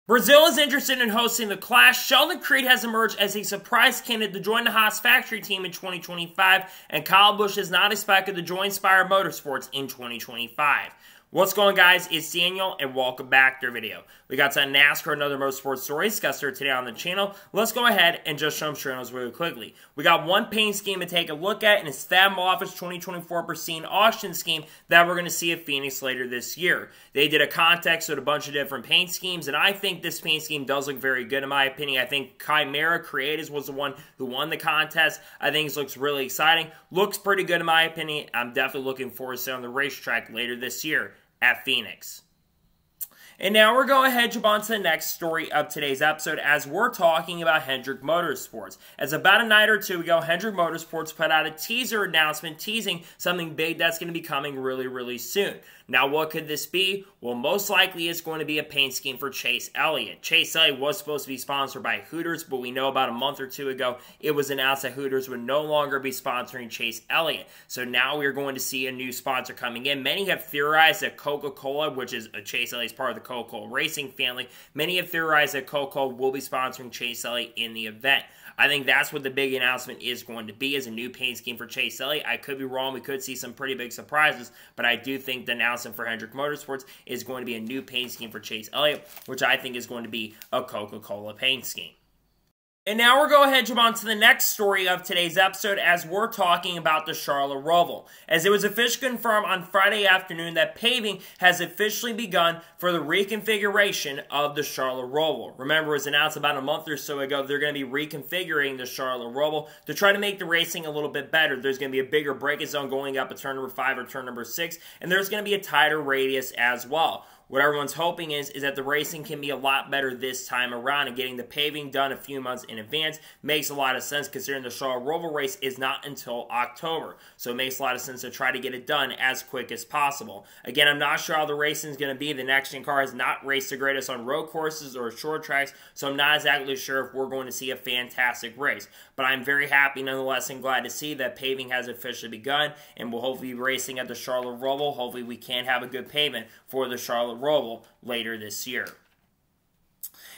Brazil is interested in hosting the Clash. Sheldon Creed has emerged as a surprise candidate to join the Haas factory team in 2025, and Kyle Busch is not expected to join Spire Motorsports in 2025. What's going on, guys? It's Daniel, and welcome back to our video. We got some NASCAR and other motorsports stories discussed here today on the channel. Let's go ahead and just show them straight on those really quickly. We got one paint scheme to take a look at, and it's Fab Moffitt's 2024 Pristine Auction scheme that we're going to see at Phoenix later this year. They did a contest with a bunch of different paint schemes, and I think this paint scheme does look very good in my opinion. I think Chimera Creatives was the one who won the contest. I think this looks really exciting. Looks pretty good in my opinion. I'm definitely looking forward to seeing on the racetrack later this year at Phoenix. And now we're going ahead and jump on to the next story of today's episode as we're talking about Hendrick Motorsports. As about a night or two ago, Hendrick Motorsports put out a teaser announcement teasing something big that's going to be coming really soon. Now, what could this be? Well, most likely it's going to be a paint scheme for Chase Elliott. Chase Elliott was supposed to be sponsored by Hooters, but we know about a month or two ago it was announced that Hooters would no longer be sponsoring Chase Elliott. So now we're going to see a new sponsor coming in. Many have theorized that Coca-Cola, which is Chase Elliott's part of the Coca-Cola Racing family, many have theorized that Coca-Cola will be sponsoring Chase Elliott in the event. I think that's what the big announcement is going to be, is a new paint scheme for Chase Elliott. I could be wrong. We could see some pretty big surprises, but I do think the announcement for Hendrick Motorsports is going to be a new paint scheme for Chase Elliott, which I think is going to be a Coca-Cola paint scheme. And now we're going ahead and jump on to the next story of today's episode as we're talking about the Charlotte Roval. As it was officially confirmed on Friday afternoon that paving has officially begun for the reconfiguration of the Charlotte Roval. Remember, it was announced about a month or so ago they're going to be reconfiguring the Charlotte Roval to try to make the racing a little bit better. There's going to be a bigger braking zone going up at turn number 5 or turn number 6, and there's going to be a tighter radius as well. What everyone's hoping is that the racing can be a lot better this time around, and getting the paving done a few months in advance makes a lot of sense considering the Charlotte Roval race is not until October. So it makes a lot of sense to try to get it done as quick as possible. Again, I'm not sure how the racing is going to be. The next-gen car has not raced the greatest on road courses or short tracks, so I'm not exactly sure if we're going to see a fantastic race. But I'm very happy nonetheless and glad to see that paving has officially begun, and we'll hopefully be racing at the Charlotte Roval. Hopefully we can have a good pavement for the Charlotte Roval later this year.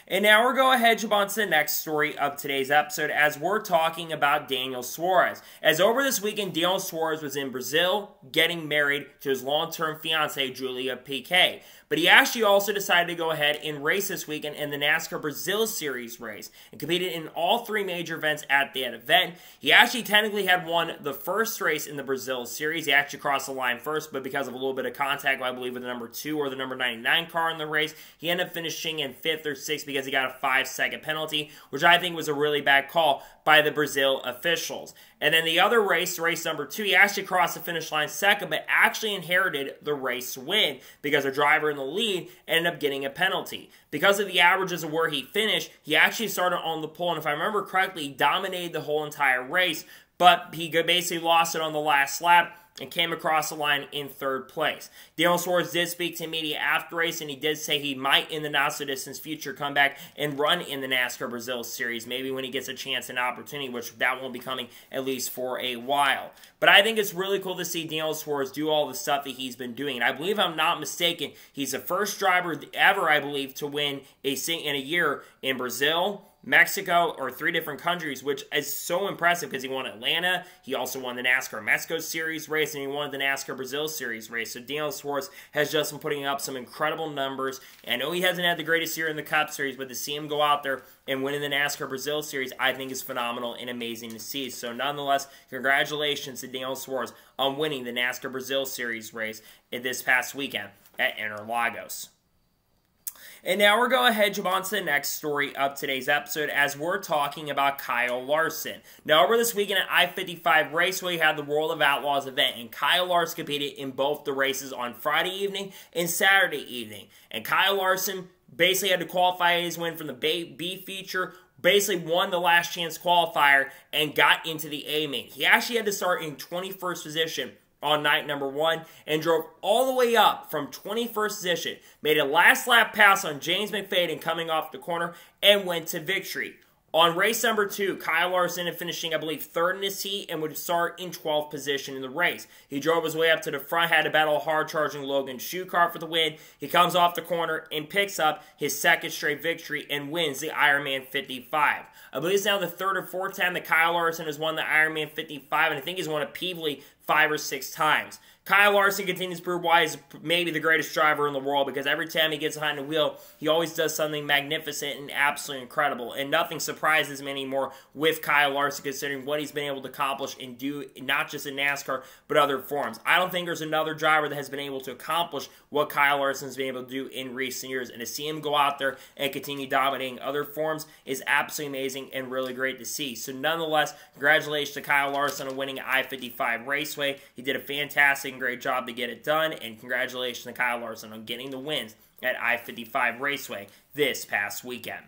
And now we're going ahead and jump on to the next story of today's episode as we're talking about Daniel Suarez. As over this weekend, Daniel Suarez was in Brazil getting married to his long-term fiancée, Julia Piquet. But he actually also decided to go ahead and race this weekend in the NASCAR Brazil Series race and competed in all 3 major events at that event. He actually technically had won the first race in the Brazil Series. He actually crossed the line first, but because of a little bit of contact, I believe, with the number 2 or the number 99 car in the race, he ended up finishing in 5th or 6th because he got a 5-second penalty, which I think was a really bad call by the Brazil officials. And then the other race, race number 2, he actually crossed the finish line second, but actually inherited the race win because the driver in the lead ended up getting a penalty. Because of the averages of where he finished, he actually started on the pole, and if I remember correctly, he dominated the whole entire race, but he basically lost it on the last lap and came across the line in 3rd place. Daniel Suarez did speak to media after race, and he did say he might, in the not-so-distant future, come back and run in the NASCAR Brazil Series, maybe when he gets a chance and opportunity, which that won't be coming at least for a while. But I think it's really cool to see Daniel Suarez do all the stuff that he's been doing. And I believe, if I'm not mistaken, he's the first driver ever, I believe, to win in a year in Brazil, Mexico, or 3 different countries, which is so impressive because he won Atlanta, he also won the NASCAR Mexico Series race, and he won the NASCAR Brazil Series race. So Daniel Suarez has just been putting up some incredible numbers. And I know he hasn't had the greatest year in the Cup Series, but to see him go out there and win in the NASCAR Brazil Series, I think is phenomenal and amazing to see. So nonetheless, congratulations to Daniel Suarez on winning the NASCAR Brazil Series race this past weekend at Interlagos. And now we're going ahead and jump on to the next story of today's episode as we're talking about Kyle Larson. Now, over this weekend at I55 Raceway, you had the World of Outlaws event, and Kyle Larson competed in both the races on Friday evening and Saturday evening. And Kyle Larson basically had to qualify his win from the B feature, basically won the last chance qualifier, and got into the A main. He actually had to start in 21st position on night number 1 and drove all the way up from 21st position, made a last lap pass on James McFadden coming off the corner, and went to victory. On race number 2, Kyle Larson ended up finishing, I believe, 3rd in his heat and would start in 12th position in the race. He drove his way up to the front, had to battle a hard-charging Logan Schuchart for the win. He comes off the corner and picks up his 2nd straight victory and wins the Ironman 55. I believe it's now the 3rd or 4th time that Kyle Larson has won the Ironman 55, and I think he's won it Peevely 5 or 6 times. Kyle Larson continues to prove why he's maybe the greatest driver in the world, because every time he gets behind the wheel, he always does something magnificent and absolutely incredible. And nothing surprises me anymore with Kyle Larson, considering what he's been able to accomplish and do, not just in NASCAR, but other forms. I don't think there's another driver that has been able to accomplish what Kyle Larson's been able to do in recent years. And to see him go out there and continue dominating other forms is absolutely amazing and really great to see. So nonetheless, congratulations to Kyle Larson on winning I-55 Raceway. He did a fantastic and great job to get it done, and congratulations to Kyle Larson on getting the wins at I-55 Raceway this past weekend.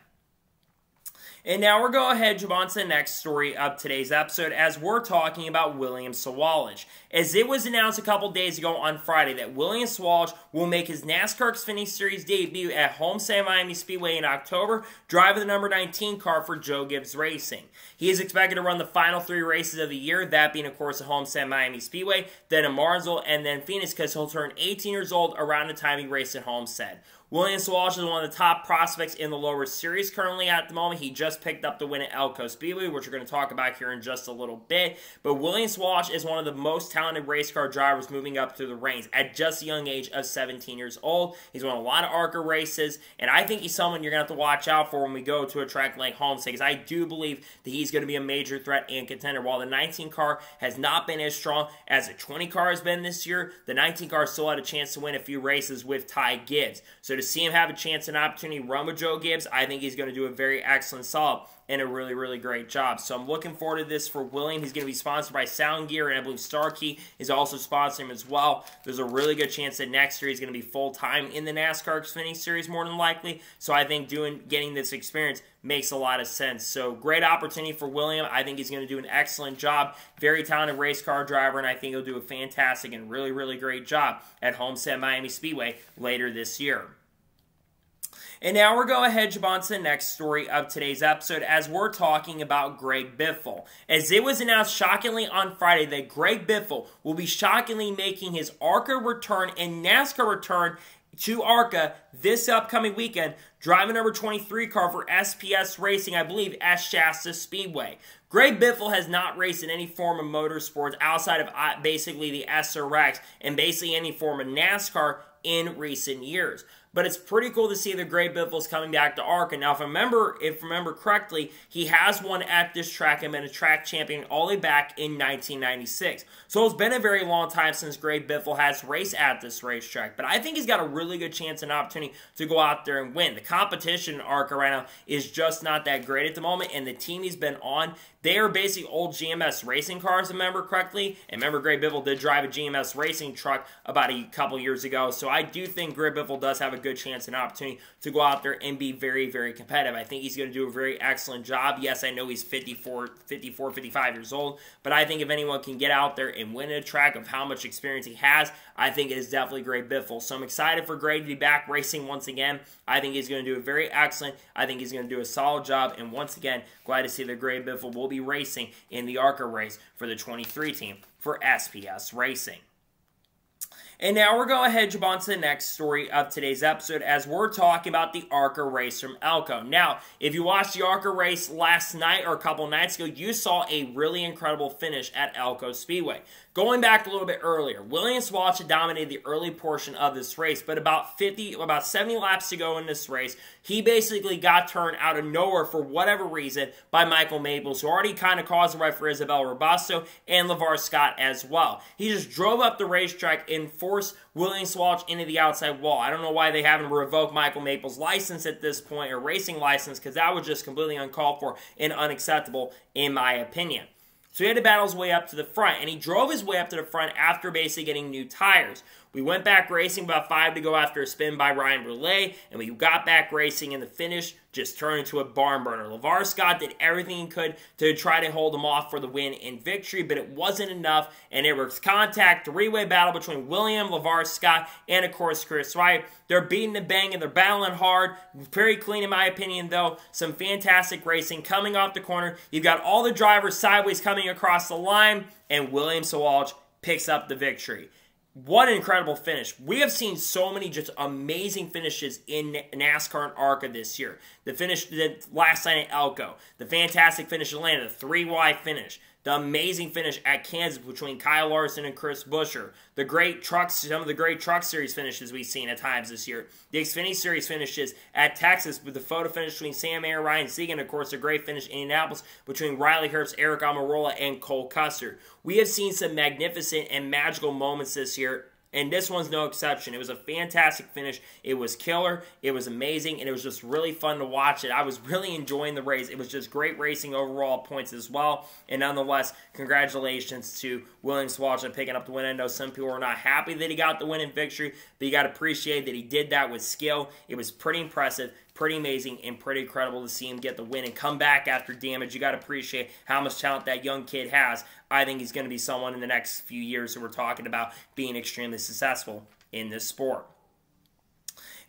And now we're going ahead and jump on to the next story of today's episode, as we're talking about William Swail. As it was announced a couple days ago on Friday that William Swail will make his NASCAR Xfinity Series debut at Homestead Miami Speedway in October, driving the number 19 car for Joe Gibbs Racing. He is expected to run the final 3 races of the year, that being, of course, at Homestead Miami Speedway, then in Martinsville, and then Phoenix, because he'll turn 18 years old around the time he races at Homestead. William Swail is one of the top prospects in the lower series currently at the moment. He just picked up the win at Elko Speedway, which we're going to talk about here in just a little bit. But William Swail is one of the most talented race car drivers moving up through the ranks at just a young age of 17 years old. He's won a lot of ARCA races, and I think he's someone you're going to have to watch out for when we go to a track like Homestead, because I do believe that he's going to be a major threat and contender. While the 19 car has not been as strong as the 20 car has been this year, the 19 car still had a chance to win a few races with Ty Gibbs. So to see him have a chance and opportunity to run with Joe Gibbs, I think he's going to do a very excellent solid and a really, really great job. So I'm looking forward to this for William. He's going to be sponsored by Sound Gear, and I believe Starkey is also sponsoring him as well. There's a really good chance that next year he's going to be full-time in the NASCAR Xfinity Series more than likely. So I think getting this experience makes a lot of sense. So great opportunity for William. I think he's going to do an excellent job. Very talented race car driver, and I think he'll do a fantastic and really, really great job at Homestead Miami Speedway later this year. And now we're going ahead and jump on to the next story of today's episode, as we're talking about Greg Biffle. As it was announced shockingly on Friday that Greg Biffle will be shockingly making his ARCA return and NASCAR return to ARCA this upcoming weekend, driving number 23 car for SPS Racing, I believe, at Shasta Speedway. Greg Biffle has not raced in any form of motorsports outside of basically the SRX and basically any form of NASCAR in recent years. But it's pretty cool to see that Greg Biffle's coming back to ARCA. Now, if I remember correctly, he has won at this track and been a track champion all the way back in 1996. So it's been a very long time since Greg Biffle has raced at this racetrack. But I think he's got a really good chance and opportunity to go out there and win. The competition in ARCA right now is just not that great at the moment, and the team he's been on, they are basically old GMS racing cars, if I remember correctly. And remember, Greg Biffle did drive a GMS racing truck about a couple years ago. So I do think Greg Biffle does have a good chance and opportunity to go out there and be very, very competitive. I think he's going to do a very excellent job. Yes, I know he's 55 years old, but I think if anyone can get out there and win a track of how much experience he has, I think it is definitely Greg Biffle. So I'm excited for Greg to be back racing once again. I think he's going to do it very excellent. I think he's going to do a solid job, and once again, glad to see that Greg Biffle will be racing in the ARCA race for the 23 team for SPS Racing. And now we're going ahead and jump on to the next story of today's episode, as we're talking about the ARCA race from Elko. Now, if you watched the ARCA race last night or a couple nights ago, you saw a really incredible finish at Elko Speedway. Going back a little bit earlier, William Swail had dominated the early portion of this race, but about 70 laps to go in this race, he basically got turned out of nowhere for whatever reason by Michael Maples, who already kind of caused the right for Isabel Robusto and LeVar Scott as well. He just drove up the racetrack and forced William Swail into the outside wall. I don't know why they haven't revoked Michael Maples' license at this point, or racing license, because that was just completely uncalled for and unacceptable in my opinion. So he had to battle his way up to the front, and he drove his way up to the front after basically getting new tires. We went back racing about 5 to go after a spin by Ryan Brulé, and we got back racing in the finish, just turned into a barn burner. LeVar Scott did everything he could to try to hold him off for the win and victory, but it wasn't enough, and it was contact, three-way battle between William, LeVar Scott, and of course Chris Wright. They're beating the bang and they're battling hard. Very clean in my opinion though. Some fantastic racing coming off the corner. You've got all the drivers sideways coming across the line, and William Swail picks up the victory. What an incredible finish. We have seen so many just amazing finishes in NASCAR and ARCA this year. The finish last night at Elko, the fantastic finish in Atlanta, the three-wide finish, the amazing finish at Kansas between Kyle Larson and Chris Buescher, the great trucks, some of the great Truck Series finishes we've seen at times this year, the Xfinity Series finishes at Texas with the photo finish between Sam Mayer, Ryan Degan, of course, a great finish in Indianapolis between Riley Herbst, Eric Almirola, and Cole Custer. We have seen some magnificent and magical moments this year, and this one's no exception. It was a fantastic finish. It was killer. It was amazing, and it was just really fun to watch it. I was really enjoying the race. It was just great racing overall points as well. And nonetheless, congratulations to William Swail picking up the win. I know some people were not happy that he got the win and victory, but you got to appreciate that he did that with skill. It was pretty impressive, pretty amazing, and pretty incredible to see him get the win and come back after damage. You got to appreciate how much talent that young kid has. I think he's going to be someone in the next few years who we're talking about being extremely successful in this sport.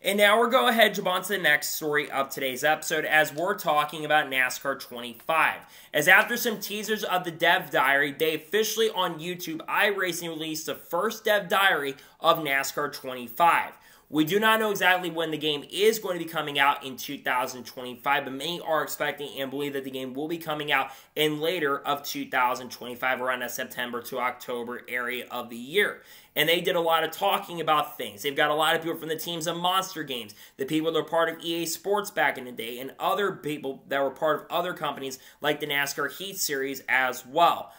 And now we're going ahead and jump on to the next story of today's episode as we're talking about NASCAR 25. As after some teasers of the Dev Diary, they officially on YouTube, iRacing released the first Dev Diary of NASCAR 25. We do not know exactly when the game is going to be coming out in 2025, but many are expecting and believe that the game will be coming out in later of 2025, around that September to October area of the year. And they did a lot of talking about things. They've got a lot of people from the teams of Monster Games, the people that were part of EA Sports back in the day, and other people that were part of other companies like the NASCAR Heat Series as well.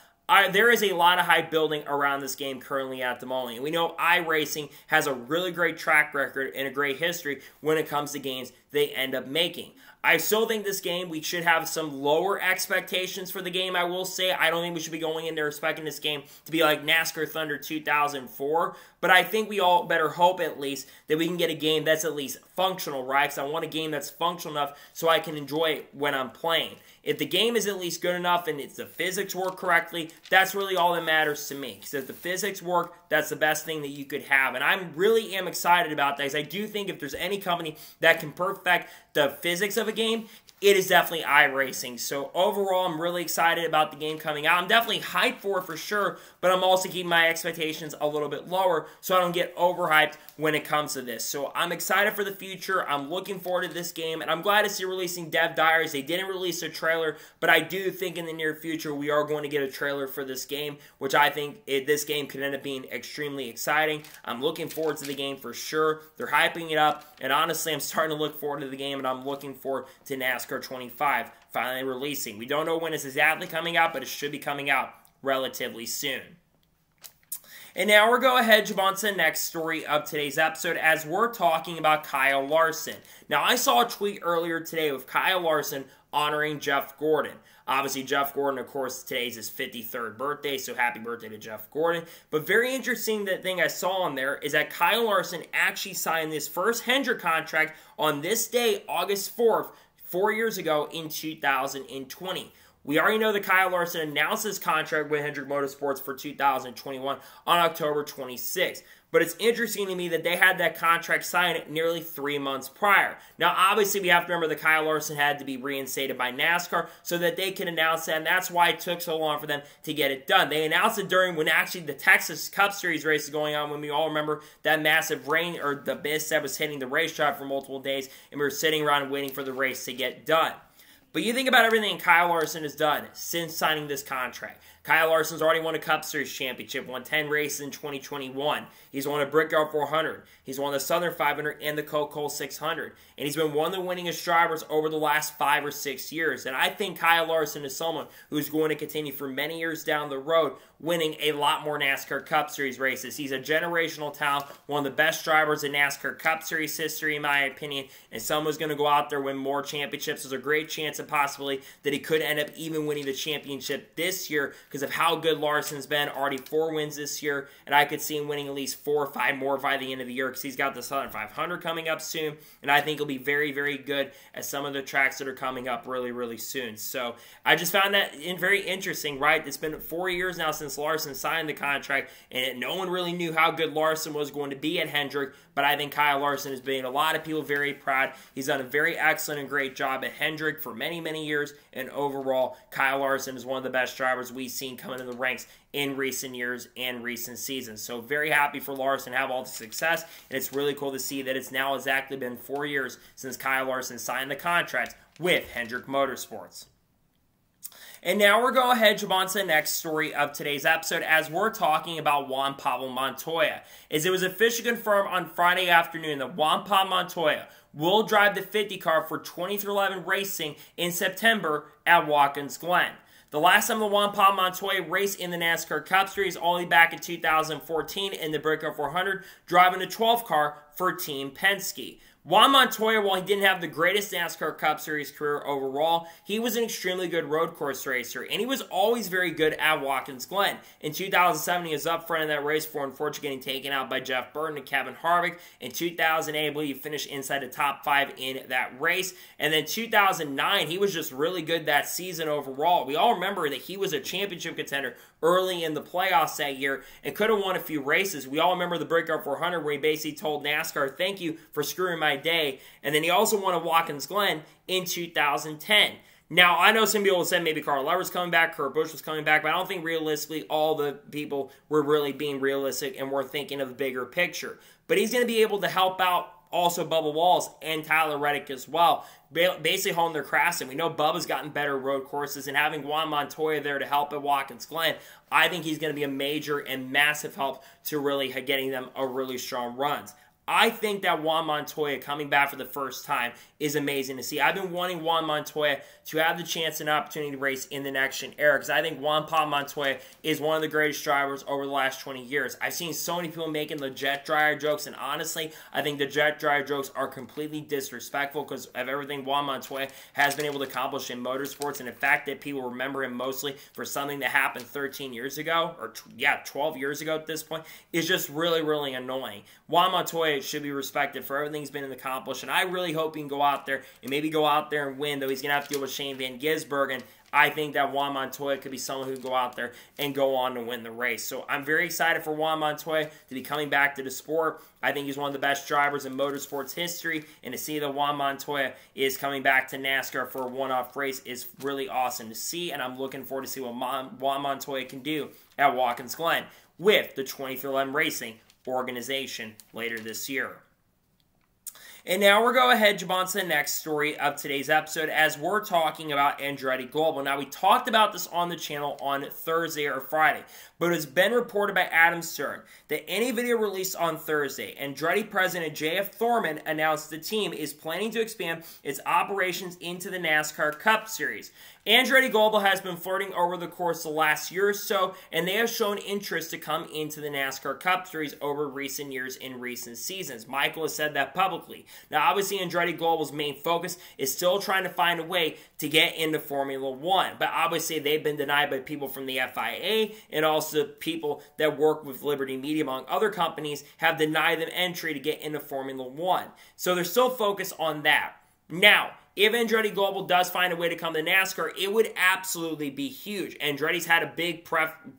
There is a lot of hype building around this game currently at the moment. And we know iRacing has a really great track record and a great history when it comes to games they end up making. I still think this game, we should have some lower expectations for the game, I will say. I don't think we should be going in there expecting this game to be like NASCAR Thunder 2004. But I think we all better hope at least that we can get a game that's at least functional, right? Because I want a game that's functional enough so I can enjoy it when I'm playing. If the game is at least good enough and the physics work correctly, that's really all that matters to me. Because if the physics work, that's the best thing that you could have. And I really am excited about that because I do think if there's any company that can perfect the physics of a game, it is definitely iRacing. So overall, I'm really excited about the game coming out. I'm definitely hyped for it for sure, but I'm also keeping my expectations a little bit lower so I don't get overhyped when it comes to this. So I'm excited for the future. I'm looking forward to this game, and I'm glad to see releasing Dev Diaries. They didn't release a trailer, but I do think in the near future we are going to get a trailer for this game, which I think this game could end up being extremely exciting. I'm looking forward to the game for sure. They're hyping it up, and honestly, I'm starting to look forward to the game, and I'm looking forward to NASCAR 25 finally releasing. We don't know when it's exactly coming out, but it should be coming out relatively soon. And now we're going ahead and jump on to the next story of today's episode as we're talking about Kyle Larson. Now, I saw a tweet earlier today with Kyle Larson honoring Jeff Gordon. Obviously, Jeff Gordon, of course, today's his 53rd birthday, so happy birthday to Jeff Gordon. But very interesting, the thing I saw on there is that Kyle Larson actually signed his first Hendrick contract on this day, August 4th, 4 years ago in 2020. We already know that Kyle Larson announced his contract with Hendrick Motorsports for 2021 on October 26th. But it's interesting to me that they had that contract signed nearly 3 months prior. Now, obviously, we have to remember that Kyle Larson had to be reinstated by NASCAR so that they could announce that, and that's why it took so long for them to get it done. They announced it during when actually the Texas Cup Series race is going on, when we all remember that massive rain or the mist that was hitting the racetrack for multiple days, and we were sitting around waiting for the race to get done. But you think about everything Kyle Larson has done since signing this contract. Kyle Larson's already won a Cup Series championship, won 10 races in 2021. He's won a Brickyard 400. He's won the Southern 500 and the Coca-Cola 600. And he's been one of the winningest drivers over the last 5 or 6 years. And I think Kyle Larson is someone who's going to continue for many years down the road, winning a lot more NASCAR Cup Series races. He's a generational talent, one of the best drivers in NASCAR Cup Series history, in my opinion. And someone who's going to go out there and win more championships. There's a great chance and possibility that he could end up even winning the championship this year, because of how good Larson's been. Already 4 wins this year, and I could see him winning at least 4 or 5 more by the end of the year because he's got the Southern 500 coming up soon, and I think he'll be very, very good at some of the tracks that are coming up really, really soon. So I just found that very interesting, right? It's been 4 years now since Larson signed the contract, and no one really knew how good Larson was going to be at Hendrick, but I think Kyle Larson has made a lot of people very proud. He's done a very excellent and great job at Hendrick for many, many years, and overall, Kyle Larson is one of the best drivers we've seen coming in the ranks in recent years and recent seasons. So very happy for Larson to have all the success, and it's really cool to see that it's now exactly been 4 years since Kyle Larson signed the contract with Hendrick Motorsports. And now we're going to jump on to the next story of today's episode as we're talking about Juan Pablo Montoya. As it was officially confirmed on Friday afternoon that Juan Pablo Montoya will drive the 50 car for 23XI Racing in September at Watkins Glen. The last time the Juan Pablo Montoya raced in the NASCAR Cup Series, only back in 2014 in the Breakout 400, driving the 12 car for Team Penske. Juan Montoya, while he didn't have the greatest NASCAR Cup Series career overall, he was an extremely good road course racer, and he was always very good at Watkins Glen. In 2007, he was up front in that race for unfortunately getting taken out by Jeff Burton and Kevin Harvick. In 2008, I believe he finished inside the top 5 in that race. And then 2009, he was just really good that season overall. We all remember that he was a championship contender early in the playoffs that year and could have won a few races. We all remember the Breakout 400 where he basically told NASCAR, "Thank you for screwing my day." And then he also won at Watkins Glen in 2010. Now, I know some people said maybe Carl Lever's coming back, Kurt Busch was coming back, but I don't think realistically all the people were really being realistic and were thinking of the bigger picture. But he's going to be able to help out also Bubba Wallace and Tyler Reddick as well, basically hone their crafts. And we know Bubba's gotten better road courses, and having Juan Montoya there to help at Watkins Glen, I think he's going to be a major and massive help to really getting them a really strong runs. I think that Juan Montoya coming back for the first time is amazing to see. I've been wanting Juan Montoya to have the chance and opportunity to race in the next-gen era because I think Juan Pablo Montoya is one of the greatest drivers over the last 20 years. I've seen so many people making the jet dryer jokes, and honestly, I think the jet dryer jokes are completely disrespectful because of everything Juan Montoya has been able to accomplish in motorsports, and the fact that people remember him mostly for something that happened 13 years ago, or 12 years ago at this point, is just really, really annoying. Juan Montoya should be respected for everything he's been accomplished, and I really hope he can go out there and maybe go out there and win, though he's going to have to deal with Shane Van Gisbergen. I think that Juan Montoya could be someone who could go out there and go on to win the race. So I'm very excited for Juan Montoya to be coming back to the sport. I think he's one of the best drivers in motorsports history, and to see that Juan Montoya is coming back to NASCAR for a one-off race is really awesome to see, and I'm looking forward to see what Juan Montoya can do at Watkins Glen with the 23XI Racing organization later this year. And now we're going to jump on to the next story of today's episode as we're talking about Andretti Global. Now, we talked about this on the channel on Thursday or Friday, but it's been reported by Adam Stern that in a video released on Thursday, Andretti president J.F. Thorman announced the team is planning to expand its operations into the NASCAR Cup Series. Andretti Global has been flirting over the course of the last year or so, and they have shown interest to come into the NASCAR Cup Series over recent years and recent seasons. Michael has said that publicly. Now, obviously, Andretti Global's main focus is still trying to find a way to get into Formula One, but obviously they've been denied by people from the FIA, and also people that work with Liberty Media, among other companies, have denied them entry to get into Formula One. So they're still focused on that. Now, if Andretti Global does find a way to come to NASCAR, it would absolutely be huge. Andretti's had a big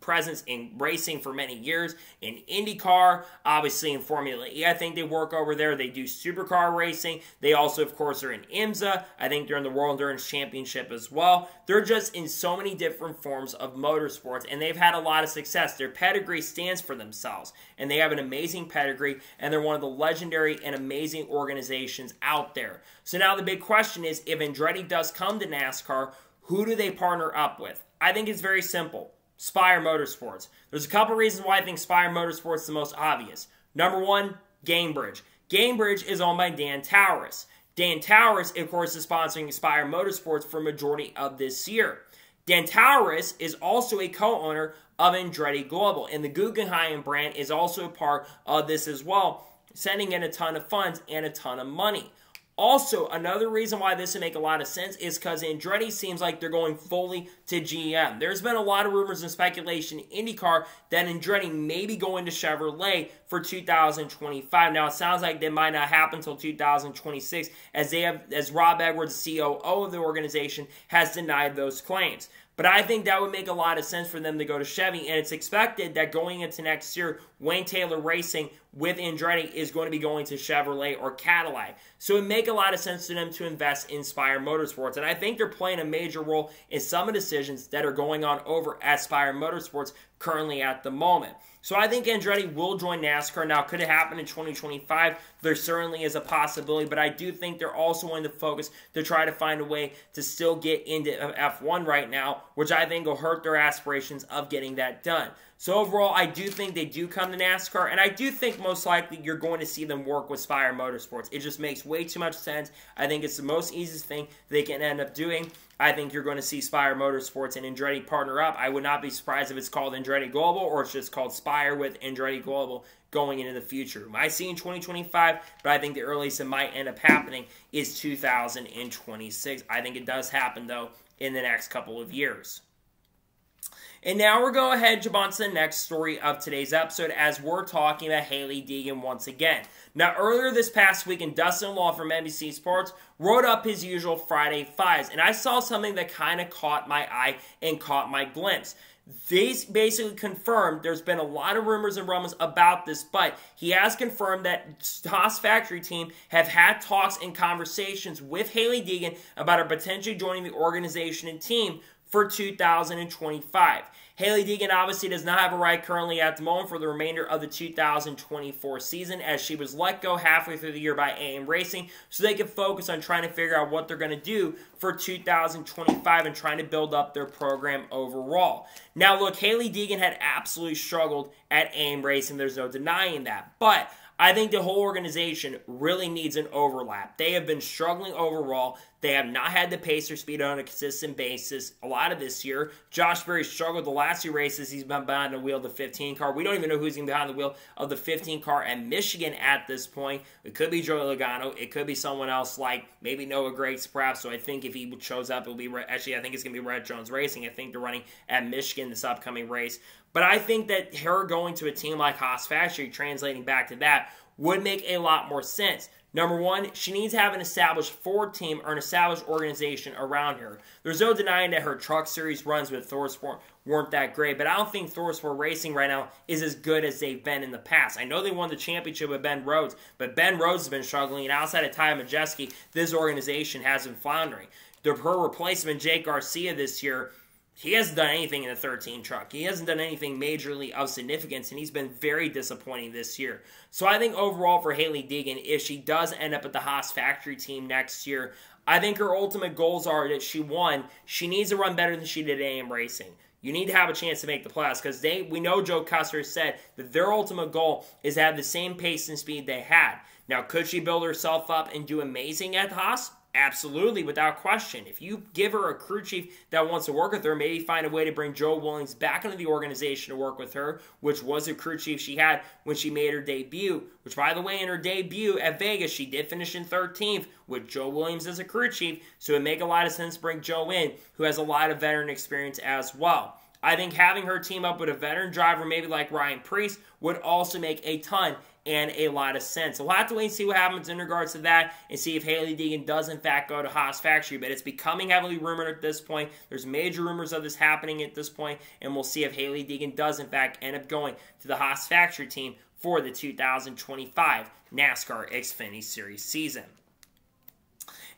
presence in racing for many years, in IndyCar, obviously in Formula E. I think they work over there. They do supercar racing. They also, of course, are in IMSA. I think they're in the World Endurance Championship as well. They're just in so many different forms of motorsports, and they've had a lot of success. Their pedigree stands for themselves, and they have an amazing pedigree, and they're one of the legendary and amazing organizations out there. So now the big question is, if Andretti does come to NASCAR, who do they partner up with? I think it's very simple. Spire Motorsports. There's a couple reasons why I think Spire Motorsports is the most obvious. Number one, Gamebridge. Gamebridge is owned by Dan Towers. Dan Towers, of course, is sponsoring Spire Motorsports for a majority of this year. Dan Towers is also a co-owner of Andretti Global, and the Guggenheim brand is also a part of this as well, sending in a ton of funds and a ton of money. Also, another reason why this would make a lot of sense is because Andretti seems like they're going fully to GM. There's been a lot of rumors and speculation in IndyCar that Andretti may be going to Chevrolet for 2025. Now, it sounds like that might not happen until 2026, as Rob Edwards, the COO of the organization, has denied those claims. But I think that would make a lot of sense for them to go to Chevy, and it's expected that going into next year, Wayne Taylor Racing with Andretti is going to be going to Chevrolet or Cadillac. So it would make a lot of sense to them to invest in Spire Motorsports, and I think they're playing a major role in some of the decisions that are going on over at Spire Motorsports currently at the moment. So I think Andretti will join NASCAR. Now, could it happen in 2025? There certainly is a possibility, but I do think they're also going to focus to try to find a way to still get into F1 right now, which I think will hurt their aspirations of getting that done. So overall, I do think they do come to NASCAR, and I do think most likely you're going to see them work with Spire Motorsports. It just makes way too much sense. I think it's the most easiest thing they can end up doing. I think you're going to see Spire Motorsports and Andretti partner up. I would not be surprised if it's called Andretti Global or it's just called Spire with Andretti Global going into the future. I see in 2025, but I think the earliest it might end up happening is 2026. I think it does happen, though, in the next couple of years. And now we're going ahead and jump on to the next story of today's episode as we're talking about Hailie Deegan once again. Now, earlier this past week, Dustin Law from NBC Sports wrote up his usual Friday Fives, and I saw something that kind of caught my eye and caught my glimpse. They basically confirmed there's been a lot of rumors and rumbles about this, but he has confirmed that Haas factory team have had talks and conversations with Hailie Deegan about her potentially joining the organization and team for 2025. Hailie Deegan obviously does not have a ride currently at the moment for the remainder of the 2024 season, as she was let go halfway through the year by AM Racing, so they can focus on trying to figure out what they're going to do for 2025 and trying to build up their program overall. Now look, Hailie Deegan had absolutely struggled at AM Racing, there's no denying that, but I think the whole organization really needs an overlap. They have been struggling overall. They have not had the pace or speed on a consistent basis a lot of this year. Josh Berry struggled the last two races. He's been behind the wheel of the 15 car. We don't even know who's going to be behind the wheel of the 15 car at Michigan at this point. It could be Joey Logano. It could be someone else like maybe Noah Grace perhaps. So I think if he shows up, it'll be actually I think it's going to be Red Jones Racing. I think they're running at Michigan this upcoming race. But I think that her going to a team like Haas Factory, translating back to that, would make a lot more sense. Number one, she needs to have an established Ford team or an established organization around her. There's no denying that her truck series runs with ThorSport weren't that great, but I don't think ThorSport Racing right now is as good as they've been in the past. I know they won the championship with Ben Rhodes, but Ben Rhodes has been struggling, and outside of Ty Majeski, this organization has been floundering. Her replacement, Jake Garcia, this year, he hasn't done anything in the 13 truck. He hasn't done anything majorly of significance, and he's been very disappointing this year. So I think overall for Hailie Deegan, if she does end up at the Haas factory team next year, I think her ultimate goals are that she needs to run better than she did at AM Racing. You need to have a chance to make the playoffs because we know Joe Custer said that their ultimate goal is to have the same pace and speed they had. Now, could she build herself up and do amazing at Haas? Absolutely, without question. If you give her a crew chief that wants to work with her, maybe find a way to bring Joe Williams back into the organization to work with her, which was a crew chief she had when she made her debut, which, by the way, in her debut at Vegas, she did finish in 13th with Joe Williams as a crew chief, so it would make a lot of sense to bring Joe in, who has a lot of veteran experience as well. I think having her team up with a veteran driver, maybe like Ryan Preece, would also make a ton and a lot of sense. So we'll have to wait and see what happens in regards to that and see if Hailie Deegan does in fact go to Haas Factory. But it's becoming heavily rumored at this point. There's major rumors of this happening at this point, and we'll see if Hailie Deegan does in fact end up going to the Haas Factory team for the 2025 NASCAR Xfinity Series season.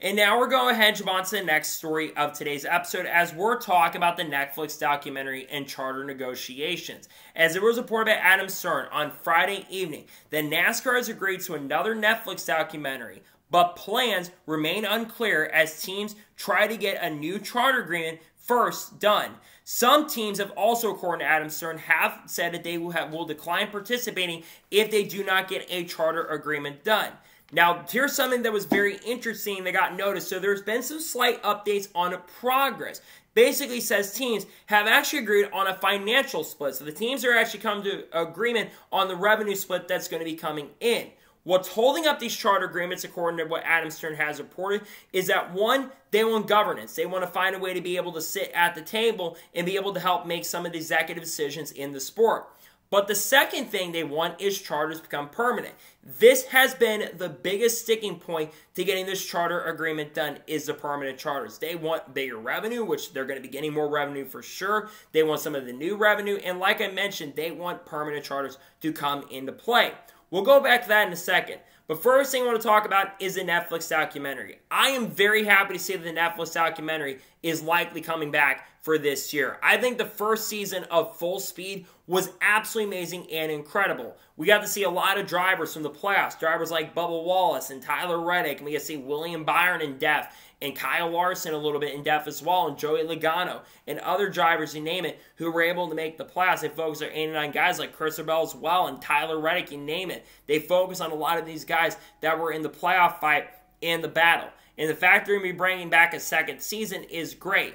And now we're going ahead and jump on to the next story of today's episode as we're talking about the Netflix documentary and charter negotiations. As it was reported by Adam Stern on Friday evening, that NASCAR has agreed to another Netflix documentary, but plans remain unclear as teams try to get a new charter agreement first done. Some teams have also, according to Adam Stern, have said that they will decline participating if they do not get a charter agreement done. Now, here's something that was very interesting that got noticed. So there's been some slight updates on progress. Basically says teams have actually agreed on a financial split. So the teams are actually come to agreement on the revenue split that's going to be coming in. What's holding up these charter agreements, according to what Adam Stern has reported, is that one, they want governance. They want to find a way to be able to sit at the table and be able to help make some of the executive decisions in the sport. But the second thing they want is charters to become permanent. This has been the biggest sticking point to getting this charter agreement done, is the permanent charters. They want bigger revenue, which they're going to be getting more revenue for sure. They want some of the new revenue. And like I mentioned, they want permanent charters to come into play. We'll go back to that in a second. But first thing I want to talk about is the Netflix documentary. I am very happy to see that the Netflix documentary is likely coming back for this year. I think the first season of Full Speed was absolutely amazing and incredible. We got to see a lot of drivers from the playoffs, drivers like Bubba Wallace and Tyler Reddick, and we got to see William Byron in depth, and Kyle Larson a little bit in depth as well, and Joey Logano, and other drivers, you name it, who were able to make the playoffs. They focus on 89 guys like Chris Bell as well, and Tyler Reddick, you name it. They focus on a lot of these guys that were in the playoff fight and the battle. And the fact they're going to be bringing back a second season is great.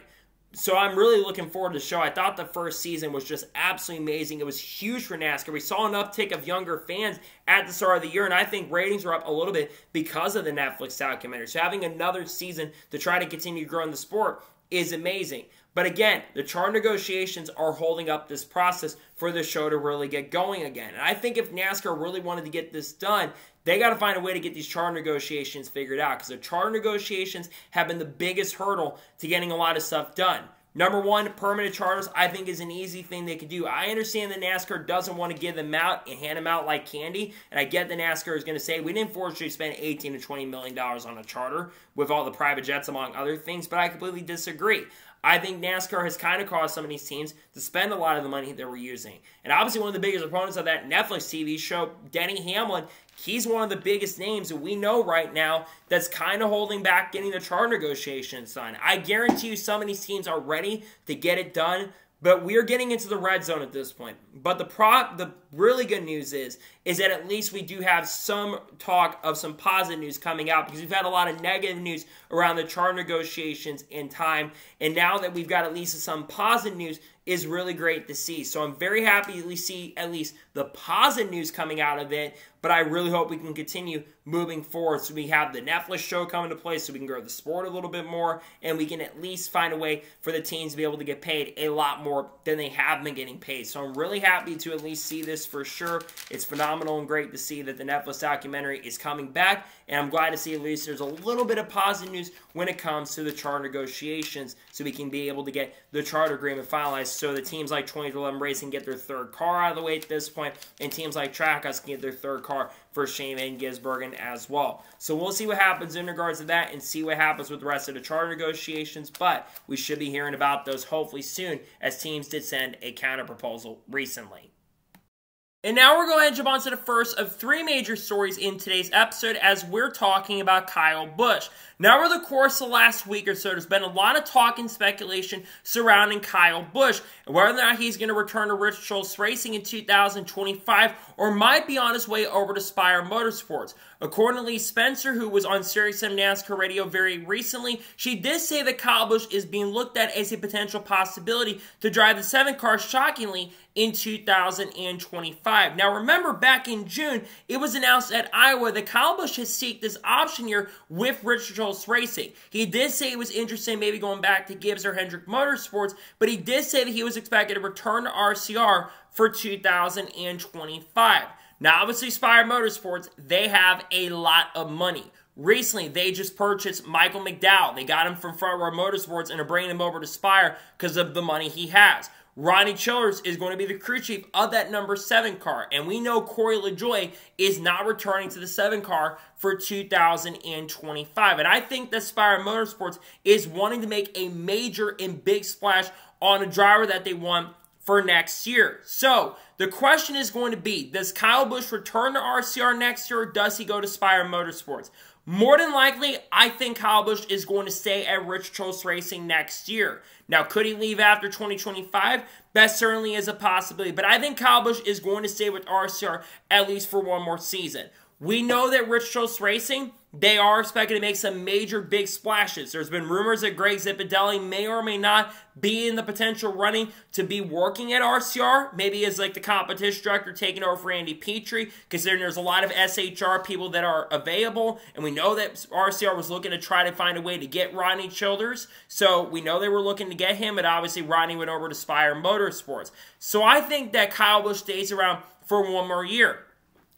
So I'm really looking forward to the show. I thought the first season was just absolutely amazing. It was huge for NASCAR. We saw an uptick of younger fans at the start of the year, and I think ratings were up a little bit because of the Netflix documentary. So having another season to try to continue growing the sport is amazing. But again, the charter negotiations are holding up this process for the show to really get going again. And I think if NASCAR really wanted to get this done, they got to find a way to get these charter negotiations figured out, because the charter negotiations have been the biggest hurdle to getting a lot of stuff done. Number one, permanent charters, I think, is an easy thing they could do. I understand that NASCAR doesn't want to give them out and hand them out like candy, and I get that NASCAR is going to say, we didn't fortunately spend $18 to $20 million on a charter with all the private jets, among other things, but I completely disagree. I think NASCAR has kind of caused some of these teams to spend a lot of the money that we're using. And obviously one of the biggest opponents of that Netflix TV show, Denny Hamlin, he's one of the biggest names that we know right now that's kind of holding back getting the charter negotiations done. I guarantee you some of these teams are ready to get it done, but we are getting into the red zone at this point. But the really good news is that at least we do have some talk of some positive news coming out, because we've had a lot of negative news around the charter negotiations in time. And now that we've got at least some positive news is really great to see. So I'm very happy to see at least the positive news coming out of it, but I really hope we can continue moving forward so we have the Netflix show come into place so we can grow the sport a little bit more, and we can at least find a way for the teams to be able to get paid a lot more than they have been getting paid. So I'm really happy to at least see this for sure. It's phenomenal and great to see that the Netflix documentary is coming back, and I'm glad to see at least there's a little bit of positive news when it comes to the charter negotiations so we can be able to get the charter agreement finalized so the teams like 2011 Racing get their third car out of the way at this point, and teams like Trackhouse can get their third car for Shane Van Gisbergen as well. So we'll see what happens in regards to that and see what happens with the rest of the charter negotiations, but we should be hearing about those hopefully soon, as teams did send a counter proposal recently. And now we're going to jump on to the first of three major stories in today's episode, as we're talking about Kyle Busch. Now, over the course of the last week or so, there's been a lot of talk and speculation surrounding Kyle Busch, and whether or not he's going to return to Rich Schultz Racing in 2025 or might be on his way over to Spire Motorsports. According to Lee Spencer, who was on Sirius XM NASCAR Radio very recently, she did say that Kyle Busch is being looked at as a potential possibility to drive the 7 car, shockingly, in 2025. Now, remember, back in June, it was announced at Iowa that Kyle Busch has sought this option year with Rich Schultz Racing. He did say he was interested in maybe going back to Gibbs or Hendrick Motorsports, but he did say that he was expected to return to RCR for 2025. Now, obviously, Spire Motorsports, they have a lot of money. Recently, they just purchased Michael McDowell. They got him from Front Row Motorsports and are bringing him over to Spire because of the money he has. Ronnie Childers is going to be the crew chief of that number 7 car. And we know Corey LaJoie is not returning to the 7 car for 2025. And I think that Spire Motorsports is wanting to make a major and big splash on a driver that they want for next year. So, the question is going to be, does Kyle Busch return to RCR next year, or does he go to Spire Motorsports? More than likely, I think Kyle Busch is going to stay at Rich Schultz Racing next year. Now, could he leave after 2025? That certainly is a possibility. But I think Kyle Busch is going to stay with RCR at least for one more season. We know that Rich Schultz Racing, they are expected to make some major big splashes. There's been rumors that Greg Zipadelli may or may not be in the potential running to be working at RCR, maybe as like the competition director taking over for Andy Petrie, considering there's a lot of SHR people that are available, and we know that RCR was looking to try to find a way to get Rodney Childers, so we know they were looking to get him, but obviously Rodney went over to Spire Motorsports. So I think that Kyle Busch stays around for one more year.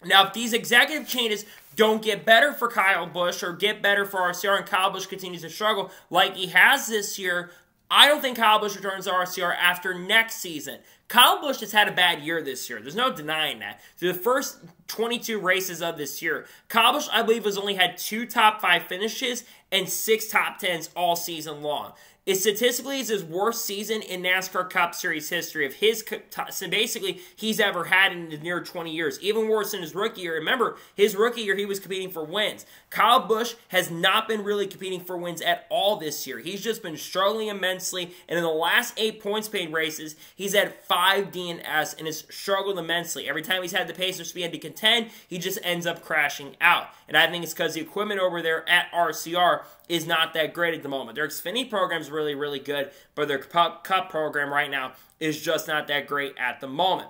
Now, if these executive changes don't get better for Kyle Busch or get better for RCR and Kyle Busch continues to struggle like he has this year, I don't think Kyle Busch returns to RCR after next season. Kyle Busch has had a bad year this year. There's no denying that. Through the first 22 races of this year, Kyle Busch, I believe, has only had 2 top 5 finishes and 6 top 10s all season long. It statistically is his worst season in NASCAR Cup Series history of his, so basically, he's ever had in the near 20 years. Even worse than his rookie year. Remember, his rookie year, he was competing for wins. Kyle Busch has not been really competing for wins at all this year. He's just been struggling immensely, and in the last 8 points paid races, he's had 5 DNS and has struggled immensely. Every time he's had the pace or speed to contend, he just ends up crashing out. And I think it's because the equipment over there at RCR is not that great at the moment. Their Xfinity program is really, really good, but their Cup program right now is just not that great at the moment.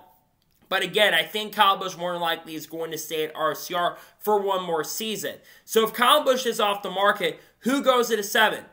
But again, I think Kyle Busch more than likely is going to stay at RCR for one more season. So if Kyle Busch is off the market, who goes to the 7?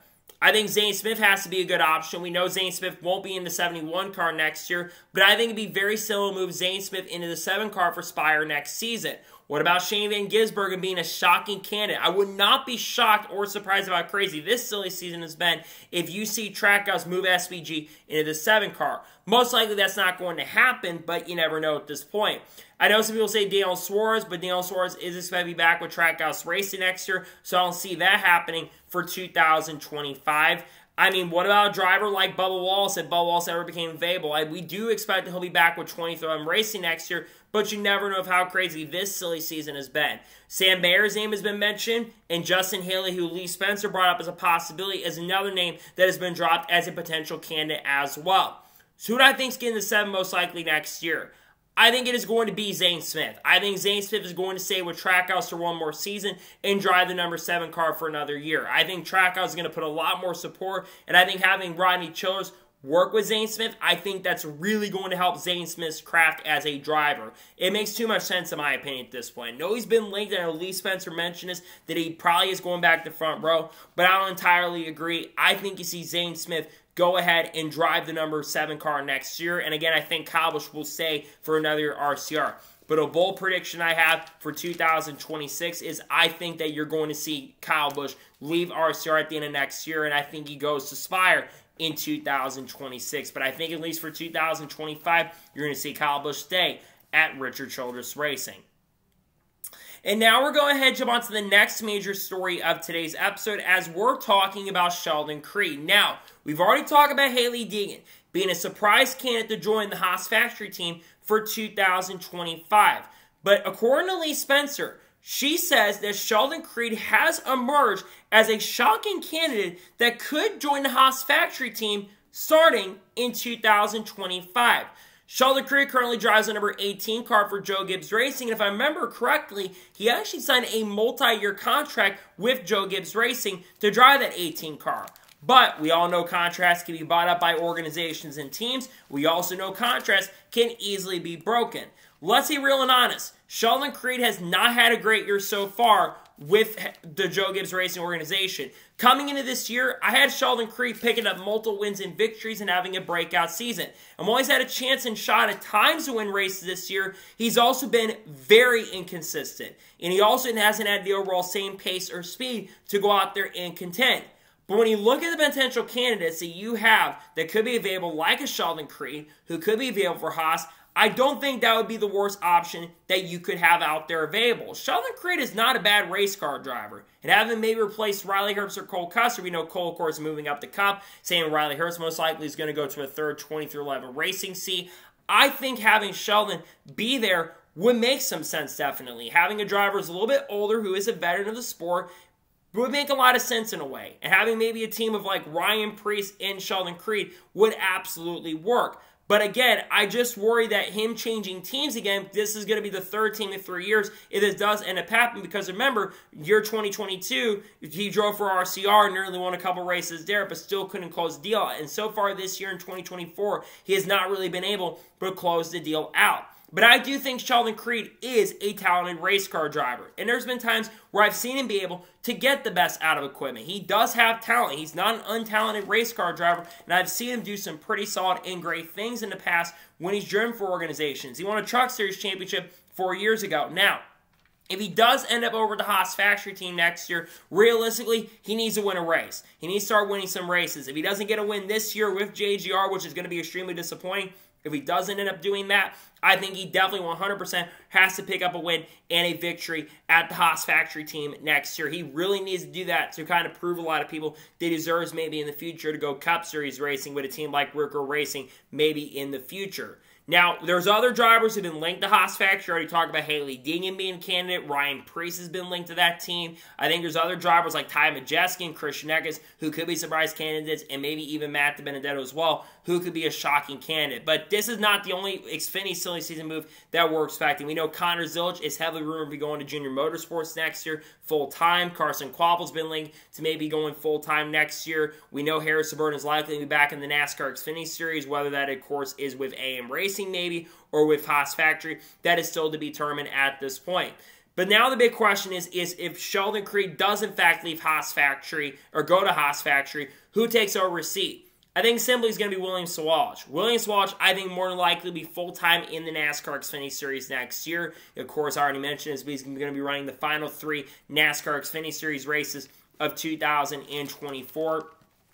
I think Zane Smith has to be a good option. We know Zane Smith won't be in the 71 car next year, but I think it'd be very silly to move Zane Smith into the 7 car for Spire next season. What about Shane Van Gisbergen being a shocking candidate? I would not be shocked or surprised about how crazy this silly season has been if you see Trackhouse move SVG into the 7 car. Most likely that's not going to happen, but you never know at this point. I know some people say Daniel Suarez, but Daniel Suarez is expected to be back with Trackhouse Racing next year, so I don't see that happening for 2025. I mean, what about a driver like Bubba Wallace if Bubba Wallace ever became available? We do expect that he'll be back with 23M Racing next year, but you never know of how crazy this silly season has been. Sam Mayer's name has been mentioned, and Justin Haley, who Lee Spencer brought up as a possibility, is another name that has been dropped as a potential candidate as well. So who do I think is getting the 7 most likely next year? I think it is going to be Zane Smith. I think Zane Smith is going to stay with Trackhouse for one more season and drive the number 7 car for another year. I think Trackhouse is going to put a lot more support, and I think having Rodney Childers work with Zane Smith, I think that's really going to help Zane Smith's craft as a driver. It makes too much sense in my opinion at this point. I know he's been linked, I know Lee Spencer mentioned this, that he probably is going back to front row, but I don't entirely agree. I think you see Zane Smith go ahead and drive the number 7 car next year. And again, I think Kyle Busch will stay for another year RCR. But a bold prediction I have for 2026 is I think that you're going to see Kyle Busch leave RCR at the end of next year, and I think he goes to Spire in 2026. But I think at least for 2025, you're going to see Kyle Busch stay at Richard Childress Racing. And now we're going ahead and jump on to the next major story of today's episode as we're talking about Sheldon Creed. Now, we've already talked about Hailie Deegan being a surprise candidate to join the Haas factory team for 2025. But according to Lee Spencer, she says that Sheldon Creed has emerged as a shocking candidate that could join the Haas factory team starting in 2025. Sheldon Creed currently drives the number 18 car for Joe Gibbs Racing, and if I remember correctly, he actually signed a multi-year contract with Joe Gibbs Racing to drive that 18 car. But we all know contracts can be bought up by organizations and teams. We also know contracts can easily be broken. Let's be real and honest. Sheldon Creed has not had a great year so far with the Joe Gibbs Racing organization. Coming into this year, I had Sheldon Creed picking up multiple wins and victories and having a breakout season. And while he's had a chance and shot at times to win races this year, he's also been very inconsistent. And he also hasn't had the overall same pace or speed to go out there and contend. But when you look at the potential candidates that you have that could be available, like a Sheldon Creed, who could be available for Haas, I don't think that would be the worst option that you could have out there available. Sheldon Creed is not a bad race car driver. And having maybe replaced Riley Herbst or Cole Custer, we know Cole, of course, is moving up the Cup. Saying Riley Herbst most likely is going to go to a third 2311 racing seat. I think having Sheldon be there would make some sense, definitely. Having a driver who's a little bit older, who is a veteran of the sport, would make a lot of sense in a way. And having maybe a team of like Ryan Preece and Sheldon Creed would absolutely work. But again, I just worry that him changing teams again, this is going to be the third team in 3 years if this does end up happening. Because remember, year 2022, he drove for RCR, nearly won a couple races there, but still couldn't close the deal. And so far this year in 2024, he has not really been able to close the deal out. But I do think Sheldon Creed is a talented race car driver. And there's been times where I've seen him be able to get the best out of equipment. He does have talent. He's not an untalented race car driver. And I've seen him do some pretty solid and great things in the past when he's driven for organizations. He won a Truck Series championship 4 years ago. Now, if he does end up over the Haas factory team next year, realistically, he needs to win a race. He needs to start winning some races. If he doesn't get a win this year with JGR, which is going to be extremely disappointing, if he doesn't end up doing that, I think he definitely 100% has to pick up a win and a victory at the Haas factory team next year. He really needs to do that to kind of prove a lot of people that he deserves maybe in the future to go Cup Series racing with a team like Rico Racing maybe in the future. Now, there's other drivers who've been linked to Haas factory. I already talked about Haley Degan being a candidate. Ryan Preece has been linked to that team. I think there's other drivers like Ty Majeski and Christian Eckes who could be surprise candidates, and maybe even Matt DiBenedetto as well, who could be a shocking candidate. But this is not the only Xfinity silly season move that we're expecting. We know Connor Zilic is heavily rumored to be going to Junior Motorsports next year full-time. Carson Kvapil's been linked to maybe going full-time next year. We know Harrison Burton is likely to be back in the NASCAR Xfinity Series, whether that, of course, is with AM Racing maybe, or with Haas Factory. That is still to be determined at this point. But now the big question is if Sheldon Creed does in fact leave Haas Factory, or go to Haas Factory, who takes over his seat? I think simply is going to be William Swail. William Swail, I think, more than likely will be full-time in the NASCAR Xfinity Series next year. Of course, I already mentioned he's going to be running the final 3 NASCAR Xfinity Series races of 2024.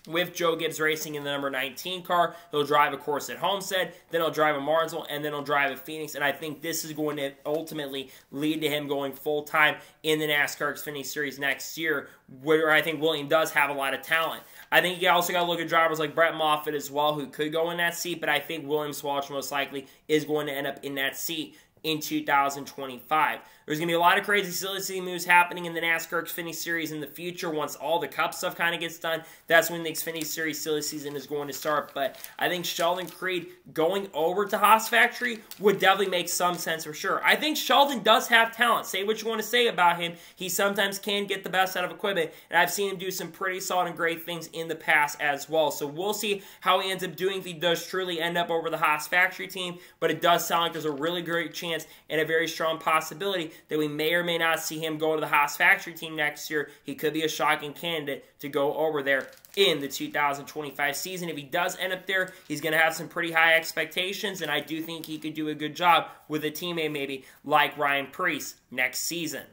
With Joe Gibbs Racing in the number 19 car. He'll drive, of course, at Homestead, then he'll drive at Martinsville, and then he'll drive at Phoenix. And I think this is going to ultimately lead to him going full-time in the NASCAR Xfinity Series next year, where I think William does have a lot of talent. I think you also got to look at drivers like Brett Moffitt as well, who could go in that seat, but I think William Swail most likely is going to end up in that seat in 2025. There's going to be a lot of crazy silly moves happening in the NASCAR Xfinity Series in the future. Once all the Cup stuff kind of gets done, that's when the Xfinity Series silly season is going to start. But I think Sheldon Creed going over to Haas Factory would definitely make some sense for sure. I think Sheldon does have talent. Say what you want to say about him. He sometimes can get the best out of equipment, and I've seen him do some pretty solid and great things in the past as well. So we'll see how he ends up doing if he does truly end up over the Haas Factory team. But it does sound like there's a really great chance and a very strong possibility that we may or may not see him go to the Haas Factory team next year. He could be a shocking candidate to go over there in the 2025 season. If he does end up there, he's going to have some pretty high expectations, and I do think he could do a good job with a teammate maybe like Ryan Preece next season.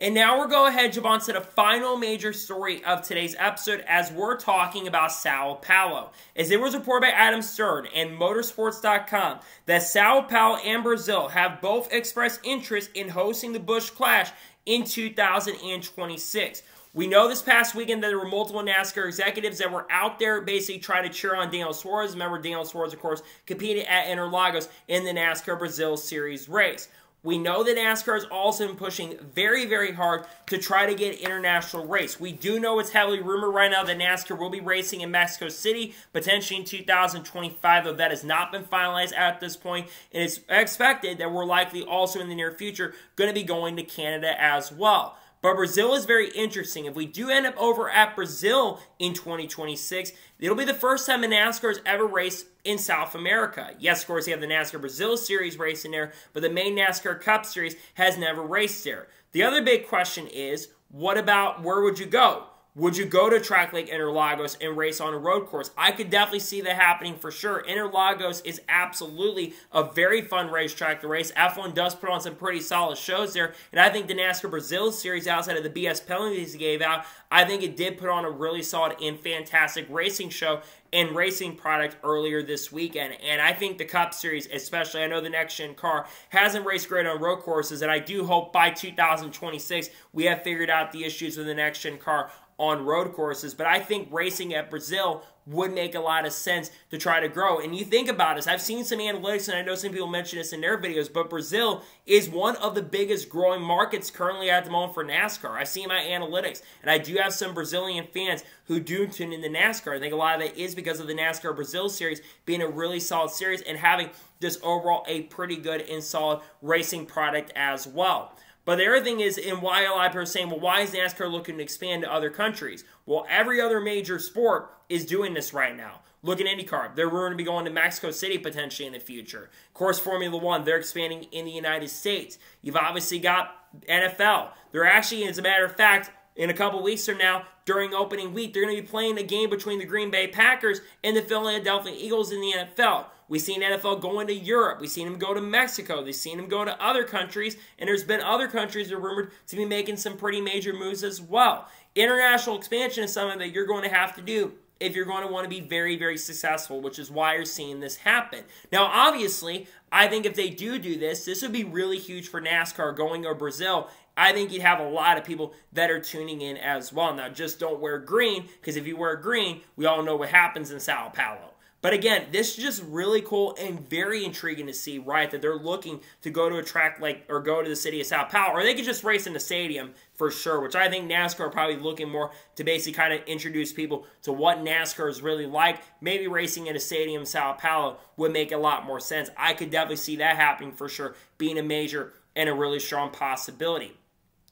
And now we're going ahead and jump on to the final major story of today's episode as we're talking about Sao Paulo. As there was reported by Adam Stern and Motorsports.com that Sao Paulo and Brazil have both expressed interest in hosting the Busch Clash in 2026. We know this past weekend that there were multiple NASCAR executives that were out there basically trying to cheer on Daniel Suarez. Remember, Daniel Suarez, of course, competed at Interlagos in the NASCAR Brazil Series race. We know that NASCAR has also been pushing very, very hard to try to get international race. We do know it's heavily rumored right now that NASCAR will be racing in Mexico City, potentially in 2025, though that has not been finalized at this point. And it's expected that we're likely also in the near future going to be going to Canada as well. But Brazil is very interesting. If we do end up over at Brazil in 2026, it'll be the first time a NASCAR has ever raced in South America. Yes, of course, you have the NASCAR Brazil Series racing there, but the main NASCAR Cup Series has never raced there. The other big question is, what about where would you go? Would you go to Track Lake Interlagos and race on a road course? I could definitely see that happening for sure. Interlagos is absolutely a very fun racetrack to race. F1 does put on some pretty solid shows there, and I think the NASCAR Brazil Series, outside of the BS penalties he gave out, I think it did put on a really solid and fantastic racing show and racing product earlier this weekend. And I think the Cup Series, especially, I know the next-gen car hasn't raced great on road courses, and I do hope by 2026 we have figured out the issues with the next-gen car on road courses. But I think racing at Brazil would make a lot of sense to try to grow. And you think about this, I've seen some analytics, and I know some people mention this in their videos, but Brazil is one of the biggest growing markets currently at the moment for NASCAR. I see my analytics, and I do have some Brazilian fans who do tune into NASCAR. I think a lot of it is because of the NASCAR Brazil series being a really solid series and having just overall a pretty good and solid racing product as well. But the other thing is, and why a lot of people are saying, well, why is NASCAR looking to expand to other countries? Well, every other major sport is doing this right now. Look at IndyCar. They're rumored to be going to Mexico City potentially in the future. Of course, Formula One, they're expanding in the United States. You've obviously got NFL. They're actually, as a matter of fact, in a couple weeks from now, during opening week, they're going to be playing a game between the Green Bay Packers and the Philadelphia Eagles in the NFL. We've seen NFL going to Europe. We've seen them go to Mexico. They've seen them go to other countries. And there's been other countries that are rumored to be making some pretty major moves as well. International expansion is something that you're going to have to do if you're going to want to be very, very successful, which is why you're seeing this happen. Now, obviously, I think if they do this, this would be really huge for NASCAR going to Brazil. I think you'd have a lot of people that are tuning in as well. Now, just don't wear green, because if you wear green, we all know what happens in Sao Paulo. But again, this is just really cool and very intriguing to see, right, that they're looking to go to a track like, or go to the city of Sao Paulo, or they could just race in the stadium for sure, which I think NASCAR are probably looking more to basically kind of introduce people to what NASCAR is really like. Maybe racing in a stadium in Sao Paulo would make a lot more sense. I could definitely see that happening for sure, being a major and a really strong possibility.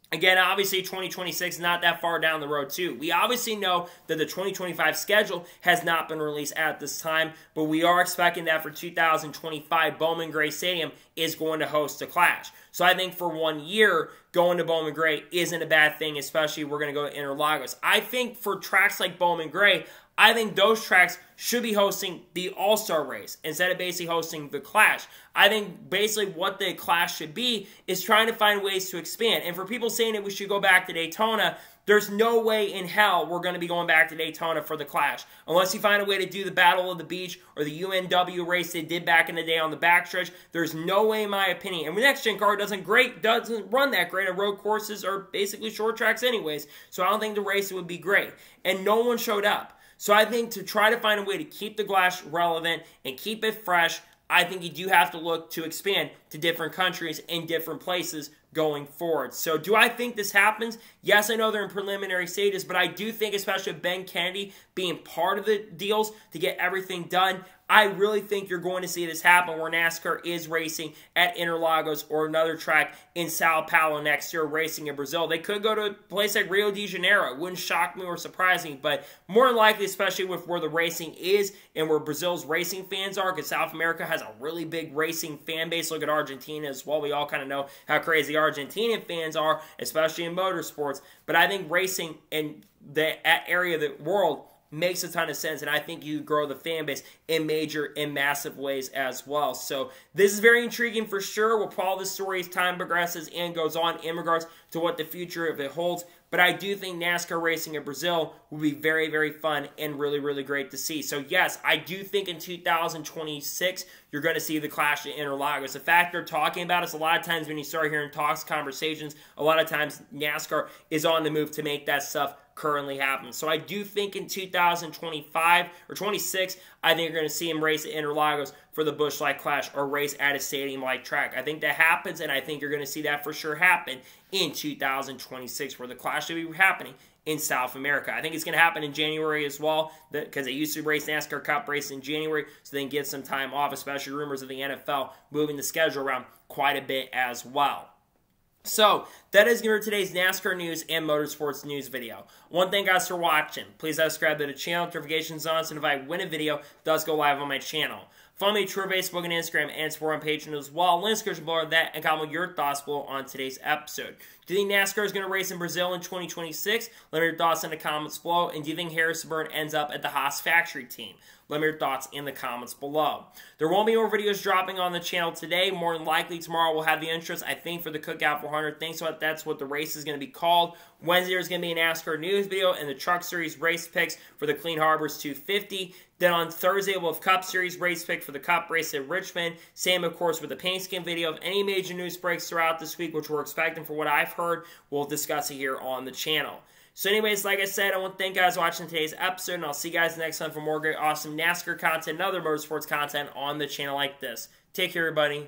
Again, obviously, 2026 is not that far down the road, too. We obviously know that the 2025 schedule has not been released at this time, but we are expecting that for 2025, Bowman Gray Stadium is going to host a Clash. So I think for 1 year, going to Bowman Gray isn't a bad thing, especially if we're going to go to Interlagos. I think for tracks like Bowman Gray, I think those tracks should be hosting the All-Star race instead of basically hosting the Clash. I think basically what the Clash should be is trying to find ways to expand. And for people saying that we should go back to Daytona, there's no way in hell we're going to be going back to Daytona for the Clash. Unless you find a way to do the Battle of the Beach or the UNW race they did back in the day on the backstretch, there's no way, in my opinion. And the next-gen car doesn't run that great on road courses or basically short tracks anyways. So I don't think the race would be great. And no one showed up. So I think to try to find a way to keep the Clash relevant and keep it fresh, I think you do have to look to expand to different countries and different places going forward. So do I think this happens? Yes, I know they're in preliminary stages, but I do think, especially with Ben Kennedy being part of the deals to get everything done, I really think you're going to see this happen where NASCAR is racing at Interlagos or another track in Sao Paulo next year, racing in Brazil. They could go to a place like Rio de Janeiro. It wouldn't shock me or surprise me, but more than likely, especially with where the racing is and where Brazil's racing fans are, because South America has a really big racing fan base. Look at Argentina as well. We all kind of know how crazy Argentinian fans are, especially in motorsports. But I think racing in that area of the world makes a ton of sense, and I think you grow the fan base in major and massive ways as well. So this is very intriguing for sure. We'll follow the story as time progresses and goes on in regards to what the future of it holds. But I do think NASCAR racing in Brazil will be very, very fun and really, really great to see. So yes, I do think in 2026, you're going to see the Clash at Interlagos. The fact they're talking about us, a lot of times when you start hearing talks, conversations, a lot of times NASCAR is on the move to make that stuff currently happen. So I do think in 2025 or 26, I think you're going to see him race at Interlagos for the Busch Light Clash or race at a stadium-like track. I think that happens, and I think you're going to see that for sure happen in 2026, where the Clash will be happening in South America. I think it's going to happen in January as well, because they used to race NASCAR Cup race in January, so they can get some time off, especially rumors of the NFL moving the schedule around quite a bit as well. So, that is going to be today's NASCAR news and motorsports news video. One thing, guys, for watching. Please subscribe to the channel, notifications on, so if I win a video, it does go live on my channel. Follow me on Twitter, Facebook, and Instagram, and support on Patreon as well. Links description below that, and comment your thoughts below on today's episode. Do you think NASCAR is going to race in Brazil in 2026? Let me know your thoughts in the comments below. And do you think Harrisburg ends up at the Haas factory team? Let me know your thoughts in the comments below. There won't be more videos dropping on the channel today. More than likely, tomorrow we'll have the interest, I think, for the Cookout 400. Thanks, so that's what the race is going to be called. Wednesday, there's going to be a NASCAR news video and the Truck Series race picks for the Clean Harbors 250. Then on Thursday, we'll have Cup Series race pick for the Cup race at Richmond. Same, of course, with the paint skin video. If any major news breaks throughout this week, which we're expecting for what I've heard, we'll discuss it here on the channel. So anyways, like I said, I want to thank you guys for watching today's episode, and I'll see you guys next time for more great, awesome NASCAR content and other motorsports content on the channel like this. Take care, everybody.